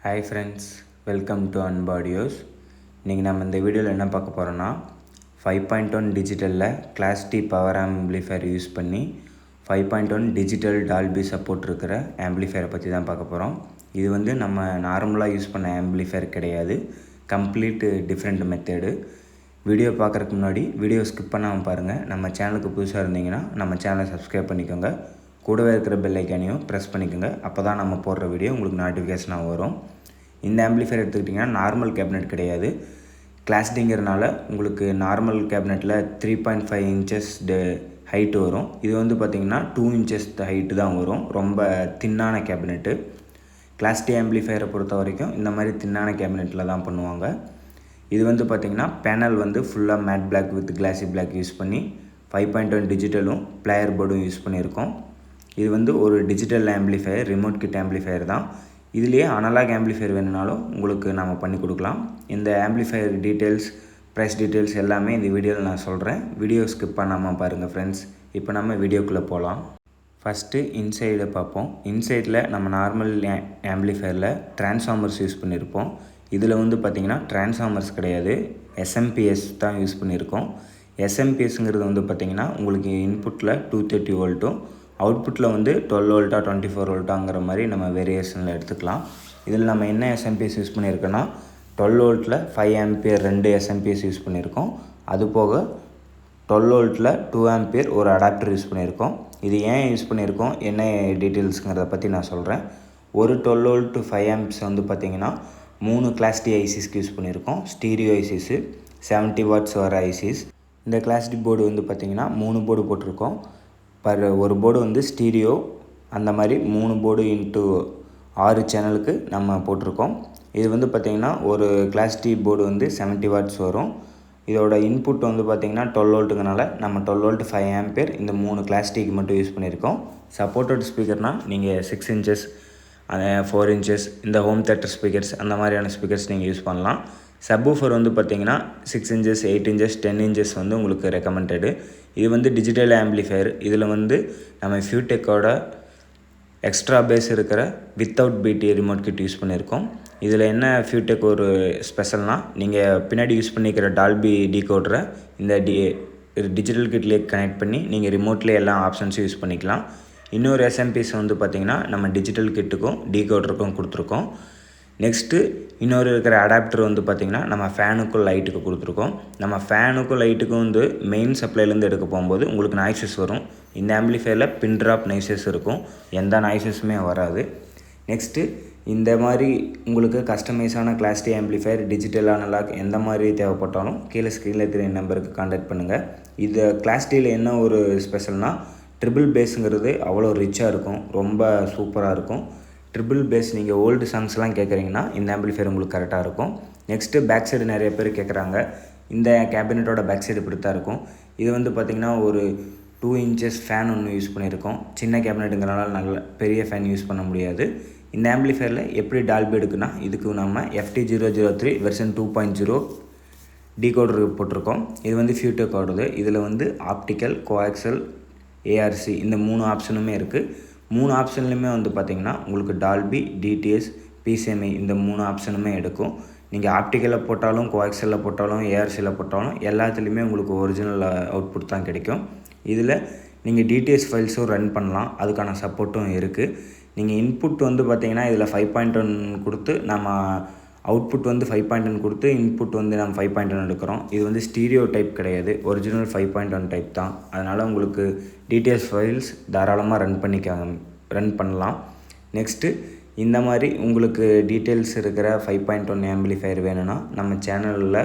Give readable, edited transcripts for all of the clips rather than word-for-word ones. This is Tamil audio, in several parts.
ஹாய் ஃப்ரெண்ட்ஸ், வெல்கம் டு அன்பாடியோஸ். இன்றைக்கி நம்ம இந்த வீடியோவில் என்ன பார்க்க போகிறோன்னா 5.1 டிஜிட்டலில் class D power amplifier use பண்ணி 5.1 டிஜிட்டல் டால்பி சப்போர்ட் இருக்கிற ஆம்பிளிஃபையரை பற்றி தான் பார்க்க போகிறோம். இது வந்து நம்ம நார்மலாக யூஸ் பண்ண ஆம்பிளிஃபையர் கிடையாது, கம்ப்ளீட் டிஃப்ரெண்ட் மெத்தேடு. வீடியோ பார்க்குறதுக்கு முன்னாடி வீடியோ ஸ்கிப் பண்ணாமல் பாருங்கள். நம்ம சேனலுக்கு புதுசாக இருந்தீங்கன்னா நம்ம சேனலை சப்ஸ்கிரைப் பண்ணிக்கோங்க, கூடவே இருக்கிற பெல் ஐக்கானையும் ப்ரெஸ் பண்ணிக்கோங்க. அப்போ தான் நம்ம போடுற வீடியோ உங்களுக்கு நோட்டிஃபிகேஷனாக வரும். இந்த ஆம்பிளிஃபையர் எடுத்துக்கிட்டிங்கன்னா நார்மல் கேபினெட் கிடையாது, கிளாஸ் டிங்கிறனால உங்களுக்கு நார்மல் கேபினெட்டில் 3.5 இன்ச்சஸ் ஹைட்டு வரும். இது வந்து பார்த்திங்கன்னா 2 இன்ச்சஸ் ஹைட்டு தான் வரும். ரொம்ப தின்னான கேபினெட்டு. கிளாஸ் டி ஆம்பிளிஃபையரை பொறுத்த வரைக்கும் இந்த மாதிரி தின்னான கேபினெட்டில் தான் பண்ணுவாங்க. இது வந்து பார்த்திங்கன்னா பேனல் வந்து ஃபுல்லாக matte black with glossy black use பண்ணி 5.1 டிஜிட்டலும் பிளேயர் போர்டும் யூஸ் பண்ணியிருக்கோம். இது வந்து ஒரு digital amplifier, remote kit amplifier தான். இதுலேயே அனலாக் ஆம்பிளிஃபையர் வேணுனாலும் உங்களுக்கு நம்ம பண்ணி கொடுக்கலாம். இந்த ஆம்பிளிஃபையர் டீட்டெயில்ஸ், ப்ரைஸ் டீட்டெயில்ஸ் எல்லாமே இந்த வீடியோவில் நான் சொல்கிறேன். வீடியோ ஸ்கிப் பண்ணாமல் பாருங்கள் ஃப்ரெண்ட்ஸ். இப்போ நம்ம வீடியோக்குள்ளே போகலாம். ஃபஸ்ட்டு இன்சைடை பார்ப்போம். இன்சைடில் நம்ம நார்மல் ஆம்பிளிஃபையரில் டிரான்ஸ்ஃபார்மர்ஸ் யூஸ் பண்ணியிருப்போம். இதில் வந்து பார்த்திங்கன்னா டிரான்ஸ்ஃபார்மர்ஸ் கிடையாது, எஸ்எம்பிஎஸ் தான் யூஸ் பண்ணியிருக்கோம். எஸ்எம்பிஎஸ்ங்கிறது வந்து பார்த்திங்கன்னா உங்களுக்கு இன்புட்டில் 230 வோல்ட்டும் அவுட்புட்டில் வந்து 12 வோல்ட்டா 24 வோல்ட்டாங்கிற மாதிரி நம்ம வேரியேஷனில் எடுத்துக்கலாம். இதில் நம்ம என்ன எஸ்எம்பிஎஸ் யூஸ் பண்ணியிருக்கோன்னா 12 வோல்ட்டில் 5 ஆம்பியர் 2 எஸ்எம்பிஎஸ் யூஸ் பண்ணியிருக்கோம். அது போக 12 வோல்ட்டில் 2 ஆம்பியர் ஒரு அடாப்டர் யூஸ் பண்ணியிருக்கோம். இது ஏன் யூஸ் பண்ணியிருக்கோம், என்ன டீட்டெயில்ஸுங்கிறத பற்றி நான் சொல்கிறேன். ஒரு 12 வோல்ட் 5 ஆம்ப்ஸ் வந்து பார்த்திங்கன்னா 3 கிளாஸ் டி ஐசிஸ்க்கு யூஸ் பண்ணியிருக்கோம். ஸ்டீரியோ ஐசிஸு 70 வாட்ஸ் வர ஐசிஸ். இந்த கிளாஸ் டி போர்டு வந்து பார்த்திங்கன்னா 3 போர்டு போட்டிருக்கோம். ஒரு போர்டு வந்து ஸ்டீரியோ, அந்த மாதிரி 3 போர்டு இன்ட்டு 6 சேனலுக்கு நம்ம போட்டிருக்கோம். இது வந்து பார்த்திங்கன்னா ஒரு கிளாஸ் டி போர்டு வந்து 70 வாட்ஸ் வரும். இதோட இன்புட் வந்து பார்த்திங்கன்னா 12 வோல்ட்டுங்கனால நம்ம 12 வோல்ட் 5 ஆம்பியர் இந்த 3 கிளாஸ் டிக்கு மட்டும் யூஸ் பண்ணியிருக்கோம். சப்போர்ட்டட் ஸ்பீக்கர்னால் நீங்கள் 6 இன்ச்சஸ் 4 இன்ச்சஸ் இந்த ஹோம் தேட்டர் ஸ்பீக்கர்ஸ் அந்த மாதிரியான ஸ்பீக்கர்ஸ் நீங்கள் யூஸ் பண்ணலாம். சப்வூஃபர் வந்து பார்த்திங்கன்னா 6 இன்ச்சஸ் 8 இன்ச்சஸ் 10 இன்ச்சஸ் வந்து உங்களுக்கு ரெக்கமெண்டடு. இது வந்து டிஜிட்டல் ஆம்பிளிஃபையர். இதில் வந்து நம்ம ஃபியூடெக்கோட எக்ஸ்ட்ரா பேஸ் இருக்கிற வித்தவுட் பிடி ரிமோட் கிட் யூஸ் பண்ணியிருக்கோம். இதில் என்ன ஃபியூடெக் ஒரு ஸ்பெஷல்னால், நீங்கள் பின்னாடி யூஸ் பண்ணிக்கிற டால்பி டீகோடரை இந்த டிஜிட்டல் கிட்லேயே கனெக்ட் பண்ணி நீங்கள் ரிமோட்லேயே எல்லா ஆப்ஷன்ஸும் யூஸ் பண்ணிக்கலாம். இன்னொரு எஸ்எம்பிஎஸ் வந்து பார்த்திங்கன்னா நம்ம டிஜிட்டல் கிட்டுக்கும் டீகோடருக்கும் கொடுத்துருக்கோம். நெக்ஸ்ட்டு இன்னொரு இருக்கிற அடாப்டர் வந்து பார்த்திங்கன்னா நம்ம ஃபேனுக்கும் லைட்டுக்கு கொடுத்துருக்கோம். நம்ம ஃபேனுக்கும் லைட்டுக்கும் வந்து மெயின் சப்ளைலேருந்து எடுக்க போகும்போது உங்களுக்கு நாய்ஸஸ் வரும். இந்த ஆம்பிளிஃபையரில் பின் ட்ராப் நாய்ஸஸ் இருக்கும், எந்த நாய்ஸஸுமே வராது. நெக்ஸ்ட்டு இந்த மாதிரி உங்களுக்கு கஸ்டமைஸான class D amplifier digital analogue எந்த மாதிரி தேவைப்பட்டாலும் கீழே ஸ்க்ரீனில் தெரிய நம்பருக்கு கான்டாக்ட் பண்ணுங்கள். இது கிளாஸ் டியில் என்ன ஒரு ஸ்பெஷல்னால் ட்ரிபிள் பேஸுங்கிறது அவ்வளோ ரிச்சாக இருக்கும், ரொம்ப சூப்பராக இருக்கும். ட்ரிபிள் பேஸ் நீங்கள் ஓல்டு சாங்ஸ்லாம் கேட்குறீங்கன்னா இந்த ஆம்பிளிஃபையர் உங்களுக்கு கரெக்டாக இருக்கும். நெக்ஸ்ட்டு பேக் சைடு நிறைய பேர் கேட்குறாங்க. இந்த கேபினெட்டோட பேக் சைடு இப்படி தான் இருக்கும். இது வந்து பார்த்திங்கன்னா ஒரு 2 இன்ச்சஸ் ஃபேன் ஒன்று யூஸ் பண்ணியிருக்கோம். சின்ன கேபினெட்டுங்கிறனால நல்ல பெரிய ஃபேன் யூஸ் பண்ண முடியாது. இந்த ஆம்பிளிஃபையரில் எப்படி டால்பி எடுக்குன்னா, இதுக்கு நம்ம FT003 வெர்ஷன் 2.0 டீகோடர் போட்டிருக்கோம். இது வந்து ஃபியூடெக்கோடது. இதில் வந்து ஆப்டிக்கல், கோஆக்சல், ARC இந்த 3 ஆப்ஷனுமே இருக்குது. 3 ஆப்ஷன்லையுமே வந்து பார்த்திங்கன்னா உங்களுக்கு டால்பி, டிடிஎஸ், PCMI இந்த 3 ஆப்ஷனுமே எடுக்கும். நீங்கள் ஆப்டிக்கலில் போட்டாலும், கோஆக்சலில் போட்டாலும், ARCயில் போட்டாலும் எல்லாத்துலேயுமே உங்களுக்கு ஒரிஜினல் அவுட்புட் தான் கிடைக்கும். இதில் நீங்கள் டிடிஎஸ் ஃபைல்ஸும் ரன் பண்ணலாம், அதுக்கான சப்போர்ட்டும் இருக்குது. நீங்கள் இன்புட் வந்து பார்த்திங்கன்னா இதில் 5.1 கொடுத்து நம்ம அவுட்புட் வந்து 5.1 கொடுத்து இன்புட் வந்து நம்ம 5.1 எடுக்கிறோம். இது வந்து ஸ்டீரியோ டைப் கிடையாது, ஒரிஜினல் 5.1 டைப் தான். அதனால் உங்களுக்கு டிடிஎஸ் ஃபைல்ஸ் தாராளமாக ரன் பண்ணலாம். நெக்ஸ்ட்டு இந்த மாதிரி உங்களுக்கு டீட்டெயில்ஸ் இருக்கிற 5.1 ஆம்பிளிஃபையர் வேணும்னா நம்ம சேனலில்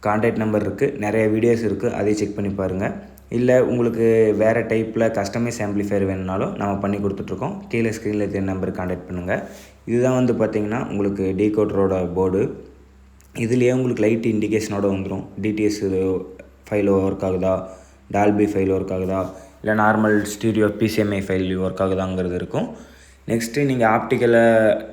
கான்டாக்ட் நம்பர் இருக்குது, நிறைய வீடியோஸ் இருக்குது, அதையும் செக் பண்ணி பாருங்கள். இல்லை உங்களுக்கு வேறு டைப்பில் கஸ்டமைஸ் ஆம்பிளிஃபையர் வேணுனாலும் நம்ம பண்ணி கொடுத்துட்ருக்கோம். கீழே ஸ்க்ரீனில் இருக்கிற நம்பருக்கு கான்டாக்ட் பண்ணுங்கள். இதுதான் வந்து பார்த்திங்கன்னா உங்களுக்கு டீகோடரோட போர்டு. இதுலேயே உங்களுக்கு லைட் இண்டிகேஷனோட வந்துடும். டிடிஎஸ் ஃபைல் ஒர்க் ஆகுதா, டால்பி ஃபைல் ஒர்க் ஆகுதா, இல்லை normal stereo PCMI file work ஆகுதாங்கிறது இருக்கும். நெக்ஸ்ட்டு நீங்கள் ஆப்டிக்கலை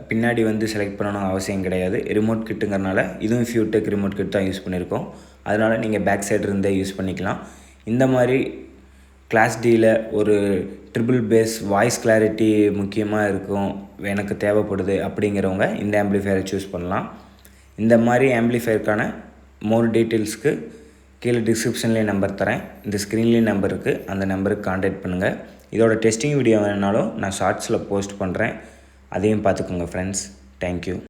பின்னாடி வந்து செலக்ட் பண்ணணும் அவசியம் கிடையாது. ரிமோட் கிட்டுங்கிறனால இதுவும் ஃபியூடெக் ரிமோட் கிட் தான் யூஸ் பண்ணியிருக்கோம். அதனால் நீங்கள் பேக் சைடு இருந்தே யூஸ் பண்ணிக்கலாம். இந்த மாதிரி கிளாஸ் டியில் ஒரு ட்ரிபிள் பேஸ் வாய்ஸ் கிளாரிட்டி முக்கியமாக இருக்கும், எனக்கு தேவைப்படுது அப்படிங்கிறவங்க இந்த ஆம்பிளிஃபையரை சூஸ் பண்ணலாம். இந்த மாதிரி ஆம்பிளிஃபையருக்கான மோர் டீட்டெயில்ஸ்க்கு கீழே டிஸ்கிரிப்ஷன்லேயே நம்பர் தரேன், இந்த ஸ்க்ரீன்லேயும் நம்பர் இருக்குது, அந்த நம்பருக்கு கான்டாக்ட் பண்ணுங்கள். இதோட டெஸ்டிங் வீடியோ வேணுனாலும் நான் ஷார்ட்ஸில் போஸ்ட் பண்ணுறேன், அதையும் பார்த்துக்கோங்க ஃப்ரெண்ட்ஸ். தேங்க்யூ.